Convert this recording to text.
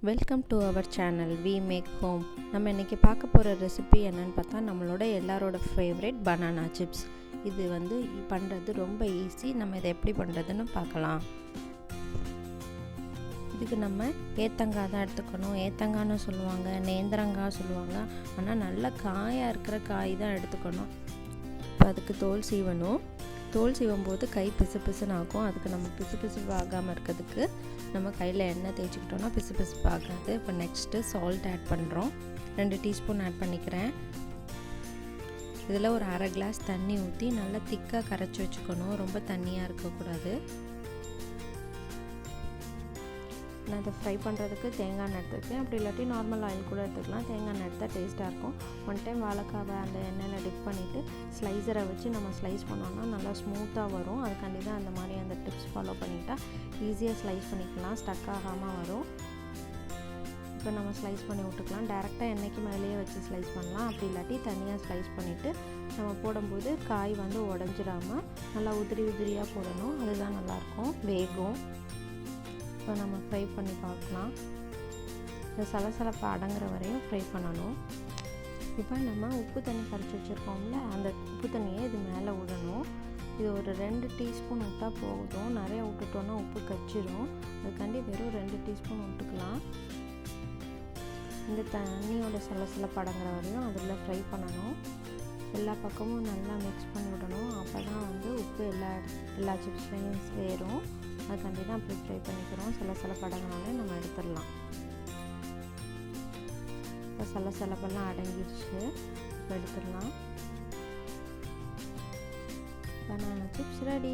Welcome to our channel we make home. நம்ம இன்றைக்கி பார்க்க போகிற ரெசிபி என்னென்னு பார்த்தா நம்மளோட எல்லாரோட ஃபேவரட் பனானா சிப்ஸ். இது பண்ணுறது ரொம்ப ஈஸி. நம்ம இதை எப்படி பண்ணுறதுன்னு பார்க்கலாம். இதுக்கு நம்ம ஏத்தங்காய் தான் எடுத்துக்கணும். ஏத்தங்காய்னு சொல்லுவாங்க, நேந்திரங்காய் சொல்லுவாங்க. ஆனால் நல்ல காயாக இருக்கிற காய் தான் எடுத்துக்கணும். இப்போ அதுக்கு தோல் சீவணும். தோல் சீவும் போது கை பிசு பிசுன்னு ஆகும். அதுக்கு நம்ம பிசு பிசுப்பு ஆகாமல் இருக்கிறதுக்கு நம்ம கையில் எண்ணெய் தேய்ச்சிக்கிட்டோன்னா பிசு பிசுப்பு ஆகாது. இப்போ நெக்ஸ்ட்டு சால்ட் ஆட் பண்ணுறோம். 2 டீஸ்பூன் ஆட் பண்ணிக்கிறேன். இதில் ஒரு அரை கிளாஸ் தண்ணி ஊற்றி நல்லா திக்காக கரைச்சி வச்சுக்கணும். ரொம்ப தண்ணியாக இருக்கக்கூடாது. நான் இதை ஃப்ரை பண்ணுறதுக்கு தேங்காய் எண்ணெய் எடுத்துருக்கேன். அப்படி இல்லாட்டி நார்மல் ஆயில் கூட எடுத்துக்கலாம். தேங்காய் எண்ணெய் எடுத்தால் டேஸ்ட்டாக இருக்கும். ஒன் டைம் வாழைக்காவை அந்த எண்ணெயில் டிப் பண்ணிவிட்டு ஸ்லைஸரை வச்சு நம்ம ஸ்லைஸ் பண்ணோன்னா நல்லா ஸ்மூத்தாக வரும். அதுக்காண்டி தான் அந்த மாதிரி அந்த டிப்ஸ் ஃபாலோ பண்ணிக்கிட்டால் ஈஸியாக ஸ்லைஸ் பண்ணிக்கலாம், ஸ்டக் ஆகாமல் வரும். இப்போ நம்ம ஸ்லைஸ் பண்ணி விட்டுக்கலாம். டேரெக்டாக எண்ணெய்க்கு மேலேயே வச்சு ஸ்லைஸ் பண்ணலாம். அப்படி இல்லாட்டி தனியாக ஸ்லைஸ் பண்ணிவிட்டு நம்ம போடும்போது காய் உடஞ்சிடாமல் நல்லா உதிரி உதிரியாக போடணும். அதுதான் நல்லாயிருக்கும், வேகும். இப்போ நம்ம ஃப்ரை பண்ணி பார்க்கலாம். இந்த சலசலப்பை அடங்குற வரையும் ஃப்ரை பண்ணணும். இப்போ நம்ம உப்பு தண்ணி கரைச்சி வச்சுருக்கோம்ல, அந்த உப்பு தண்ணியை இது மேலே விடணும். இது ஒரு 2 டீஸ்பூன் விட்டால் போதும். நிறைய விட்டுட்டோன்னா உப்பு கச்சிடும். அதுக்காண்டி வெறும் 2 டீஸ்பூன் விட்டுக்கலாம். இந்த தண்ணியோட சலசலப்பு அடங்குற வரையும் அதில் ஃப்ரை பண்ணணும். எல்லா பக்கமும் நல்லா மிக்ஸ் பண்ணி விடணும். அப்போ தான் உப்பு எல்லா சிப்ஸ்லையும் சேரும். அதுக்காண்டி தான் அப்படி ஃப்ரை பண்ணிக்கிறோம். சலசலப்பு அடங்கினாலே நம்ம எடுத்துடலாம். இப்போ சலசலப்பெல்லாம் அடங்கிடுச்சு. இப்போ எடுத்துடலாம். Banana chips ready.